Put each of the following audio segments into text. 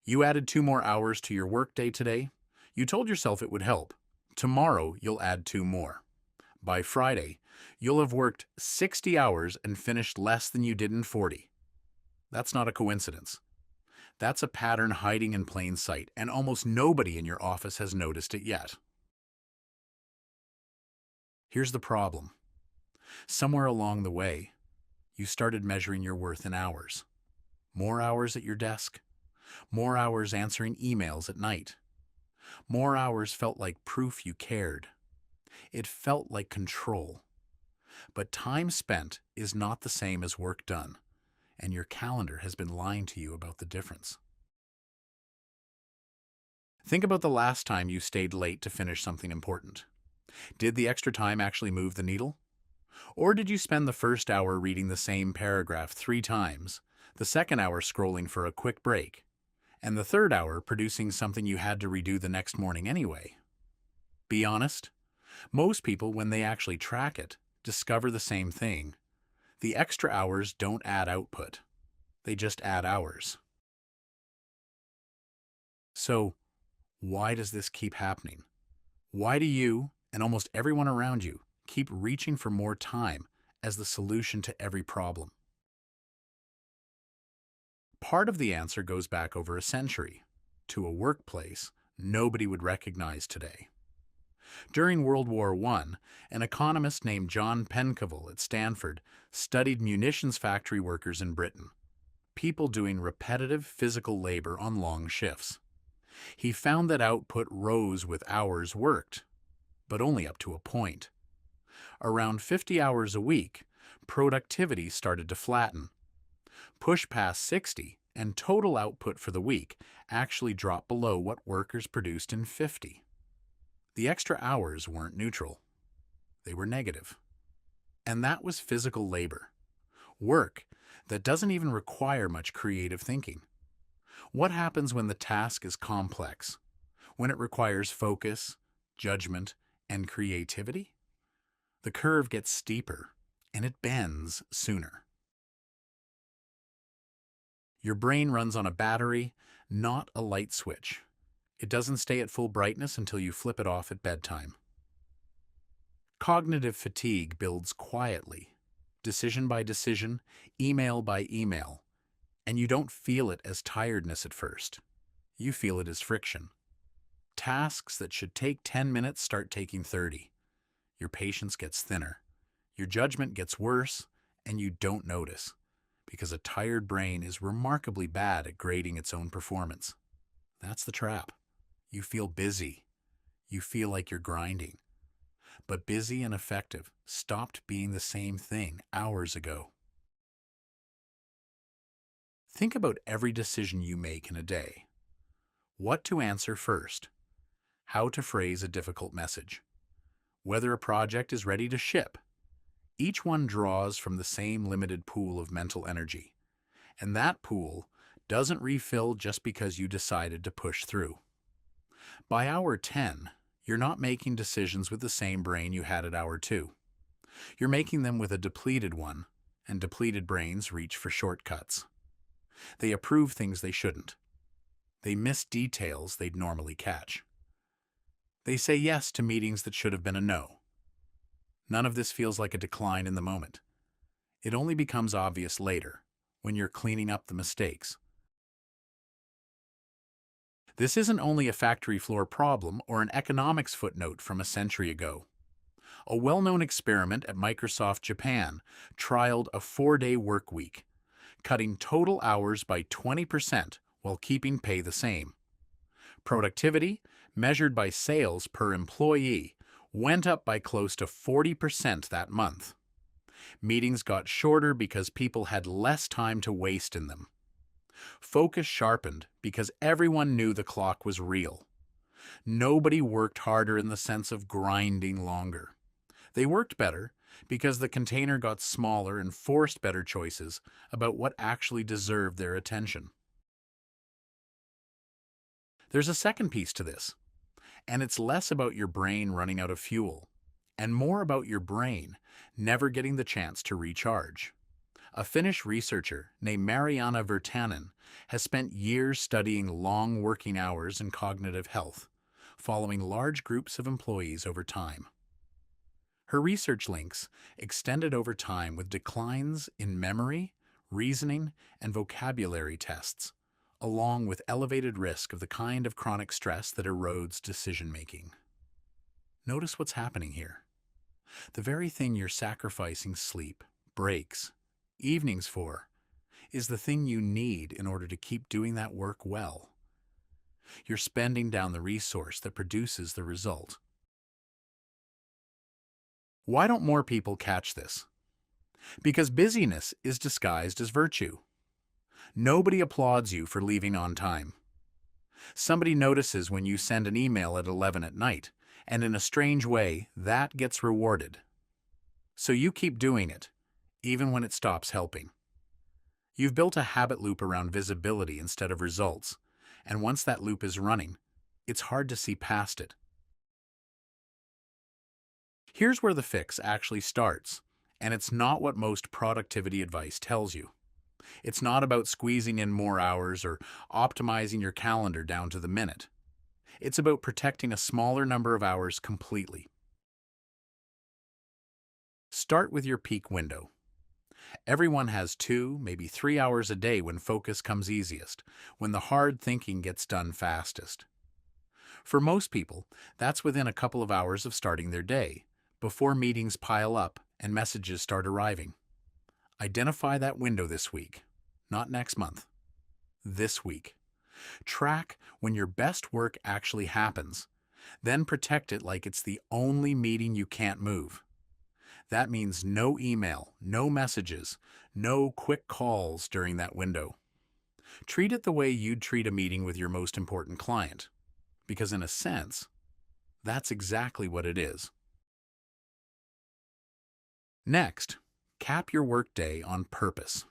You added 2 more hours to your workday today. You told yourself it would help. Tomorrow, you'll add 2 more. By Friday, you'll have worked 60 hours and finished less than you did in 40. That's not a coincidence. That's a pattern hiding in plain sight, and almost nobody in your office has noticed it yet. Here's the problem. Somewhere along the way, you started measuring your worth in hours. More hours at your desk, more hours answering emails at night. More hours felt like proof you cared. It felt like control. But time spent is not the same as work done, and your calendar has been lying to you about the difference. Think about the last time you stayed late to finish something important. Did the extra time actually move the needle? Or did you spend the first hour reading the same paragraph 3 times, the second hour scrolling for a quick break, and the third hour producing something you had to redo the next morning anyway? Be honest. Most people, when they actually track it, discover the same thing. The extra hours don't add output. They just add hours. So, why does this keep happening? Why do you, and almost everyone around you, keep reaching for more time as the solution to every problem? Part of the answer goes back over a century, to a workplace nobody would recognize today. During World War I, an economist named John Pencavel at Stanford studied munitions factory workers in Britain, people doing repetitive physical labor on long shifts. He found that output rose with hours worked, but only up to a point. Around 50 hours a week, productivity started to flatten. Push past 60, and total output for the week actually dropped below what workers produced in 50. The extra hours weren't neutral. They were negative. And that was physical labor. Work that doesn't even require much creative thinking. What happens when the task is complex? When it requires focus, judgment, and creativity? The curve gets steeper, and it bends sooner. Your brain runs on a battery, not a light switch. It doesn't stay at full brightness until you flip it off at bedtime. Cognitive fatigue builds quietly, decision by decision, email by email, and you don't feel it as tiredness at first. You feel it as friction. Tasks that should take 10 minutes start taking 30. Your patience gets thinner. Your judgment gets worse, and you don't notice, because a tired brain is remarkably bad at grading its own performance. That's the trap. You feel busy. You feel like you're grinding. But busy and effective stopped being the same thing hours ago. Think about every decision you make in a day. What to answer first. How to phrase a difficult message. Whether a project is ready to ship. Each one draws from the same limited pool of mental energy. And that pool doesn't refill just because you decided to push through. By hour 10, you're not making decisions with the same brain you had at hour 2. You're making them with a depleted one, and depleted brains reach for shortcuts. They approve things they shouldn't. They miss details they'd normally catch. They say yes to meetings that should have been a no. None of this feels like a decline in the moment. It only becomes obvious later, when you're cleaning up the mistakes. This isn't only a factory floor problem or an economics footnote from a century ago. A well-known experiment at Microsoft Japan trialed a 4-day work week, cutting total hours by 20% while keeping pay the same. Productivity, measured by sales per employee, went up by close to 40% that month. Meetings got shorter because people had less time to waste in them. Focus sharpened because everyone knew the clock was real. Nobody worked harder in the sense of grinding longer. They worked better because the container got smaller and forced better choices about what actually deserved their attention. There's a second piece to this, and it's less about your brain running out of fuel and more about your brain never getting the chance to recharge. A Finnish researcher named Mariana Virtanen has spent years studying long working hours and cognitive health, following large groups of employees over time. Her research links extended over time with declines in memory, reasoning, and vocabulary tests, along with elevated risk of the kind of chronic stress that erodes decision-making. Notice what's happening here. The very thing you're sacrificing sleep, breaks, evenings for, is the thing you need in order to keep doing that work well. You're spending down the resource that produces the result. Why don't more people catch this? Because busyness is disguised as virtue. Nobody applauds you for leaving on time. Somebody notices when you send an email at 11 at night, and in a strange way, that gets rewarded. So you keep doing it, even when it stops helping. You've built a habit loop around visibility instead of results, and once that loop is running, it's hard to see past it. Here's where the fix actually starts, and it's not what most productivity advice tells you. It's not about squeezing in more hours or optimizing your calendar down to the minute. It's about protecting a smaller number of hours completely. Start with your peak window. Everyone has 2, maybe 3 hours a day when focus comes easiest, when the hard thinking gets done fastest. For most people, that's within a couple of hours of starting their day, before meetings pile up and messages start arriving. Identify that window this week, not next month. This week. Track when your best work actually happens, then protect it like it's the only meeting you can't move. That means no email, no messages, no quick calls during that window. Treat it the way you'd treat a meeting with your most important client, because in a sense, that's exactly what it is. Next, cap your workday on purpose.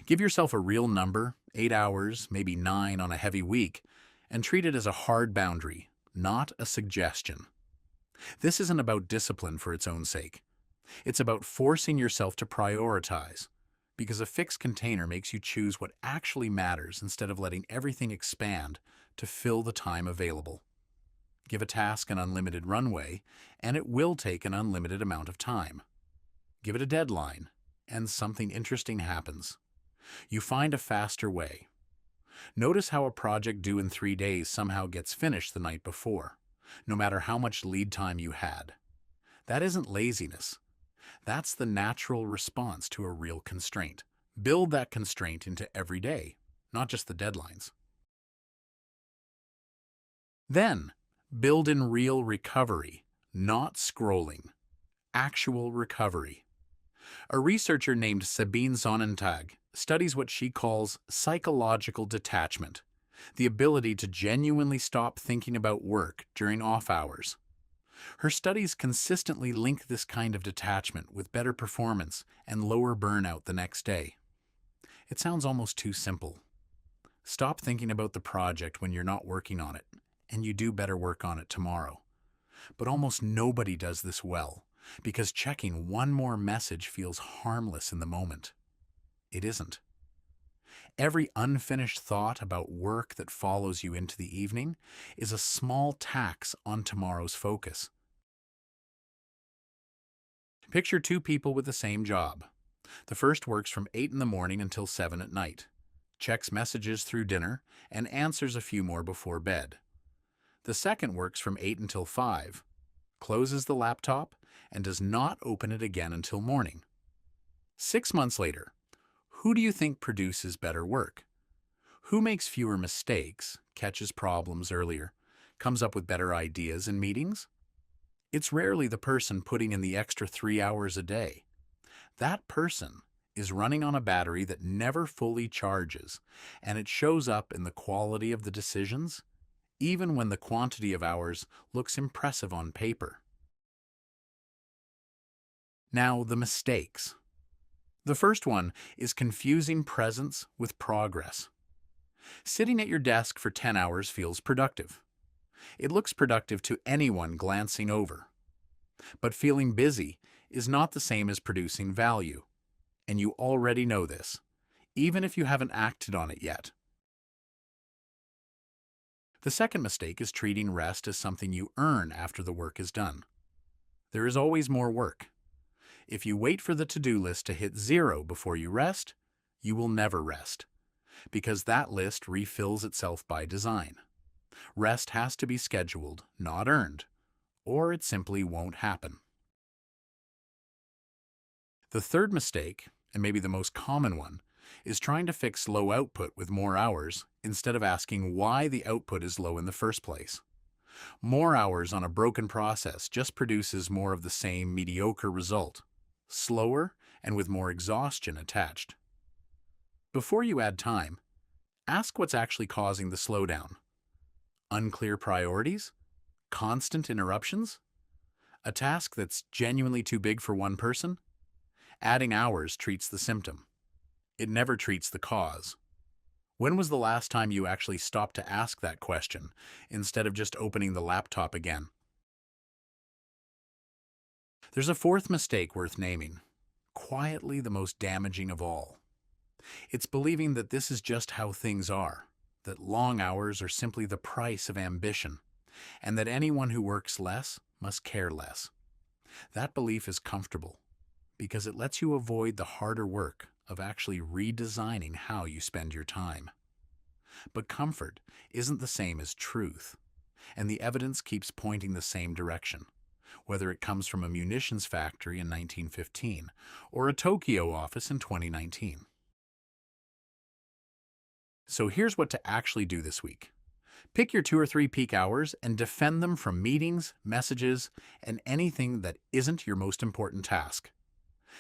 Give yourself a real number, 8 hours, maybe 9 on a heavy week, and treat it as a hard boundary, not a suggestion. This isn't about discipline for its own sake. It's about forcing yourself to prioritize, because a fixed container makes you choose what actually matters instead of letting everything expand to fill the time available. Give a task an unlimited runway, and it will take an unlimited amount of time. Give it a deadline, and something interesting happens. You find a faster way. Notice how a project due in 3 days somehow gets finished the night before, no matter how much lead time you had. That isn't laziness. That's the natural response to a real constraint. Build that constraint into every day, not just the deadlines. Then, build in real recovery, not scrolling. Actual recovery. A researcher named Sabine Sonnentag studies what she calls psychological detachment, the ability to genuinely stop thinking about work during off hours. Her studies consistently link this kind of detachment with better performance and lower burnout the next day. It sounds almost too simple. Stop thinking about the project when you're not working on it, and you do better work on it tomorrow. But almost nobody does this well, because checking one more message feels harmless in the moment. It isn't. Every unfinished thought about work that follows you into the evening is a small tax on tomorrow's focus. Picture 2 people with the same job. The first works from 8 in the morning until 7 at night, checks messages through dinner, and answers a few more before bed. The second works from 8 until 5, closes the laptop, and does not open it again until morning. 6 months later, who do you think produces better work? Who makes fewer mistakes, catches problems earlier, comes up with better ideas in meetings? It's rarely the person putting in the extra 3 hours a day. That person is running on a battery that never fully charges, and it shows up in the quality of the decisions, even when the quantity of hours looks impressive on paper. Now, the mistakes. The first one is confusing presence with progress. Sitting at your desk for 10 hours feels productive. It looks productive to anyone glancing over. But feeling busy is not the same as producing value. and you already know this, even if you haven't acted on it yet. The second mistake is treating rest as something you earn after the work is done. There is always more work. If you wait for the to-do list to hit 0 before you rest, you will never rest, because that list refills itself by design. Rest has to be scheduled, not earned, or it simply won't happen. The third mistake, and maybe the most common one, is trying to fix low output with more hours instead of asking why the output is low in the first place. More hours on a broken process just produces more of the same mediocre result, slower and with more exhaustion attached. Before you add time, ask what's actually causing the slowdown. Unclear priorities? Constant interruptions? A task that's genuinely too big for one person? Adding hours treats the symptom. It never treats the cause. When was the last time you actually stopped to ask that question instead of just opening the laptop again? There's a fourth mistake worth naming, quietly the most damaging of all. It's believing that this is just how things are, that long hours are simply the price of ambition, and that anyone who works less must care less. That belief is comfortable because it lets you avoid the harder work of actually redesigning how you spend your time. But comfort isn't the same as truth, and the evidence keeps pointing the same direction, whether it comes from a munitions factory in 1915 or a Tokyo office in 2019. So here's what to actually do this week. Pick your 2 or 3 peak hours and defend them from meetings, messages, and anything that isn't your most important task.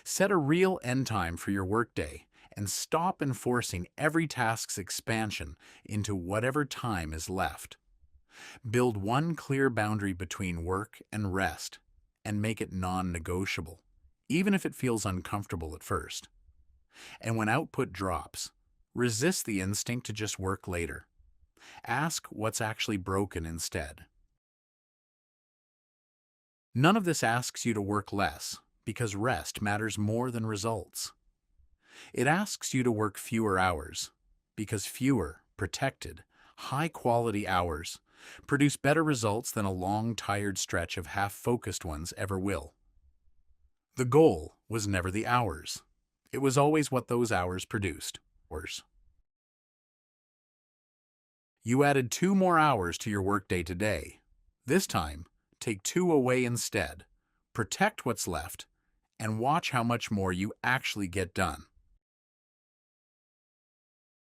Set a real end time for your workday and stop enforcing every task's expansion into whatever time is left. Build one clear boundary between work and rest and make it non-negotiable, even if it feels uncomfortable at first. And when output drops, resist the instinct to just work later. Ask what's actually broken instead. None of this asks you to work less, because rest matters more than results. It asks you to work fewer hours, because fewer, protected, high-quality hours produce better results than a long, tired stretch of half-focused ones ever will. The goal was never the hours. It was always what those hours produced. You added 2 more hours to your workday today. This time, take 2 away instead. Protect what's left, and watch how much more you actually get done.